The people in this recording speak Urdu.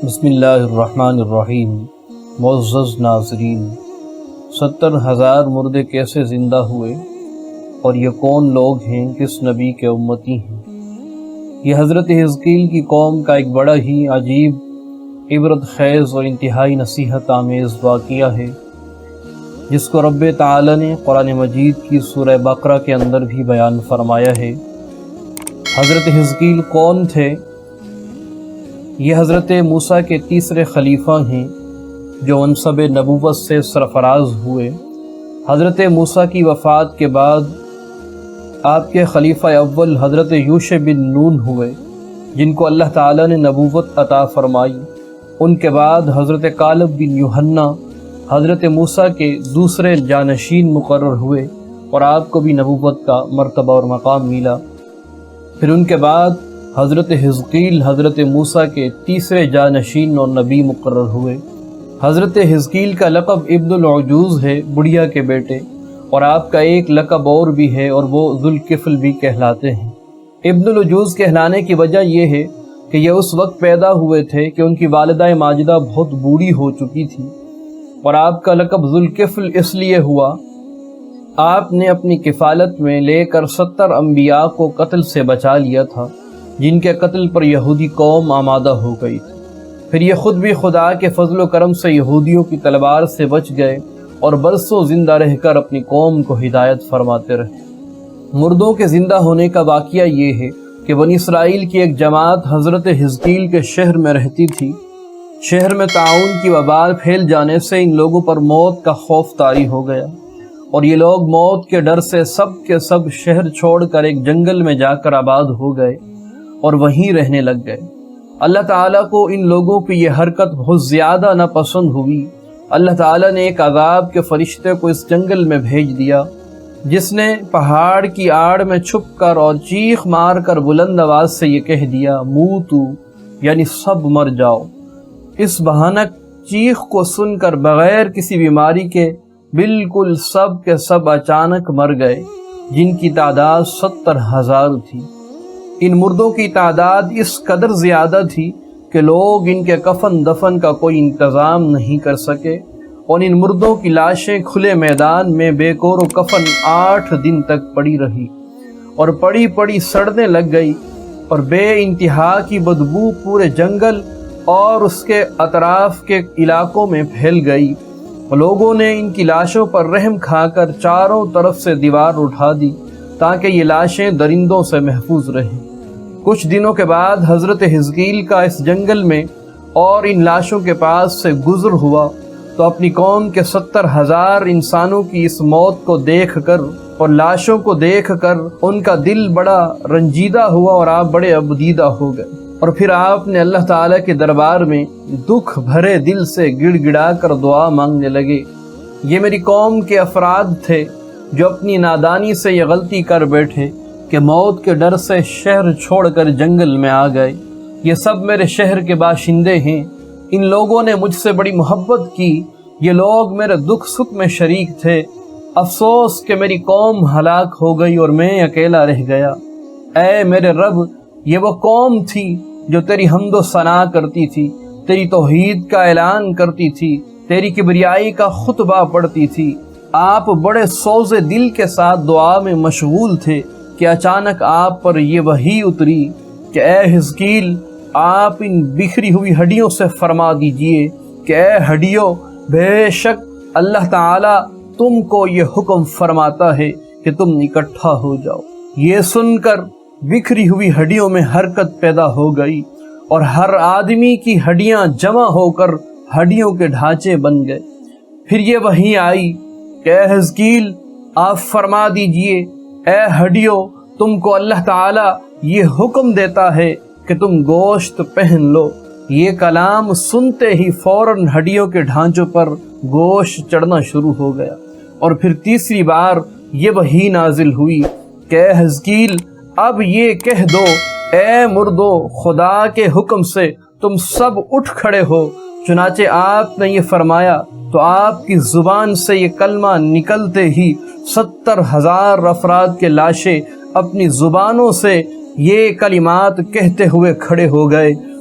بسم اللہ الرحمن الرحیم۔ معزز ناظرین، 70,000 مردے کیسے زندہ ہوئے اور یہ کون لوگ ہیں، کس نبی کے امتی ہیں؟ یہ حضرت حزقیل کی قوم کا ایک بڑا ہی عجیب، عبرت خیز اور انتہائی نصیحت آمیز واقعہ ہے، جس کو رب تعالی نے قرآن مجید کی سورہ بقرہ کے اندر بھی بیان فرمایا ہے۔ حضرت حزقیل کون تھے؟ یہ حضرت موسیٰ کے تیسرے خلیفہ ہیں جو منصب نبوت سے سرفراز ہوئے۔ حضرت موسیٰ کی وفات کے بعد آپ کے خلیفہ اول حضرت یوشع بن نون ہوئے، جن کو اللہ تعالیٰ نے نبوت عطا فرمائی۔ ان کے بعد حضرت کالب بن یوحنا حضرت موسیٰ کے دوسرے جانشین مقرر ہوئے اور آپ کو بھی نبوت کا مرتبہ اور مقام ملا۔ پھر ان کے بعد حضرت حزقیل حضرت موسیٰ کے تیسرے جانشین اور نبی مقرر ہوئے۔ حضرت حزقیل کا لقب ابن العجوز ہے، بڑھیا کے بیٹے، اور آپ کا ایک لقب اور بھی ہے اور وہ ذوالکفل بھی کہلاتے ہیں۔ ابن العجوز کہلانے کی وجہ یہ ہے کہ یہ اس وقت پیدا ہوئے تھے کہ ان کی والدہ ماجدہ بہت بوڑھی ہو چکی تھی، اور آپ کا لقب ذوالکفل اس لیے ہوا، آپ نے اپنی کفالت میں لے کر 70 انبیاء کو قتل سے بچا لیا تھا، جن کے قتل پر یہودی قوم آمادہ ہو گئی تھی۔ پھر یہ خود بھی خدا کے فضل و کرم سے یہودیوں کی تلوار سے بچ گئے اور برسوں زندہ رہ کر اپنی قوم کو ہدایت فرماتے رہے۔ مردوں کے زندہ ہونے کا واقعہ یہ ہے کہ بنی اسرائیل کی ایک جماعت حضرت حزقیل کے شہر میں رہتی تھی۔ شہر میں طاعون کی وبا پھیل جانے سے ان لوگوں پر موت کا خوف طاری ہو گیا، اور یہ لوگ موت کے ڈر سے سب کے سب شہر چھوڑ کر ایک جنگل میں جا کر آباد ہو گئے اور وہیں رہنے لگ گئے۔ اللہ تعالیٰ کو ان لوگوں کی یہ حرکت بہت زیادہ ناپسند ہوئی۔ اللہ تعالیٰ نے ایک عذاب کے فرشتے کو اس جنگل میں بھیج دیا، جس نے پہاڑ کی آڑ میں چھپ کر اور چیخ مار کر بلند آواز سے یہ کہہ دیا، موتو، یعنی سب مر جاؤ۔ اس بھیانک چیخ کو سن کر بغیر کسی بیماری کے بالکل سب کے سب اچانک مر گئے، جن کی تعداد 70,000 تھی۔ ان مردوں کی تعداد اس قدر زیادہ تھی کہ لوگ ان کے کفن دفن کا کوئی انتظام نہیں کر سکے، اور ان مردوں کی لاشیں کھلے میدان میں بے کور و کفن 8 دن تک پڑی رہی اور پڑی پڑی سڑنے لگ گئی، اور بے انتہا کی بدبو پورے جنگل اور اس کے اطراف کے علاقوں میں پھیل گئی۔ لوگوں نے ان کی لاشوں پر رحم کھا کر چاروں طرف سے دیوار اٹھا دی تاکہ یہ لاشیں درندوں سے محفوظ رہیں۔ کچھ دنوں کے بعد حضرت حزقیل کا اس جنگل میں اور ان لاشوں کے پاس سے گزر ہوا تو اپنی قوم کے 70,000 انسانوں کی اس موت کو دیکھ کر اور لاشوں کو دیکھ کر ان کا دل بڑا رنجیدہ ہوا اور آپ بڑے ابدیدہ ہو گئے، اور پھر آپ نے اللہ تعالیٰ کے دربار میں دکھ بھرے دل سے گڑ گڑا کر دعا مانگنے لگے۔ یہ میری قوم کے افراد تھے جو اپنی نادانی سے یہ غلطی کر بیٹھے کہ موت کے ڈر سے شہر چھوڑ کر جنگل میں آ گئے۔ یہ سب میرے شہر کے باشندے ہیں، ان لوگوں نے مجھ سے بڑی محبت کی، یہ لوگ میرے دکھ سکھ میں شریک تھے۔ افسوس کہ میری قوم ہلاک ہو گئی اور میں اکیلا رہ گیا۔ اے میرے رب، یہ وہ قوم تھی جو تیری حمد و ثنا کرتی تھی، تیری توحید کا اعلان کرتی تھی، تیری کبریائی کا خطبہ پڑھتی تھی۔ آپ بڑے سوز دل کے ساتھ دعا میں مشغول تھے کہ اچانک آپ پر یہ وحی اتری کہ اے حزقیل، آپ ان بکھری ہوئی ہڈیوں سے فرما دیجئے کہ اے ہڈیوں، بے شک اللہ تعالیٰ تم کو یہ حکم فرماتا ہے کہ تم اکٹھا ہو جاؤ۔ یہ سن کر بکھری ہوئی ہڈیوں میں حرکت پیدا ہو گئی، اور ہر آدمی کی ہڈیاں جمع ہو کر ہڈیوں کے ڈھانچے بن گئے۔ پھر یہ وحی آئی کہ اے حزقیل، آپ فرما دیجئے، اے ہڈیو، تم کو اللہ تعالیٰ یہ حکم دیتا ہے کہ تم گوشت پہن لو۔ یہ کلام سنتے ہی فوراً ہڈیوں کے ڈھانچوں پر گوشت چڑھنا شروع ہو گیا، اور پھر تیسری بار یہ وحی نازل ہوئی کہ اے حزقیل، اب یہ کہہ دو، اے مردو، خدا کے حکم سے تم سب اٹھ کھڑے ہو۔ چنانچہ آپ نے یہ فرمایا تو آپ کی زبان سے یہ کلمہ نکلتے ہی 70,000 افراد کے لاشیں اپنی زبانوں سے یہ کلمات کہتے ہوئے کھڑے ہو گئے،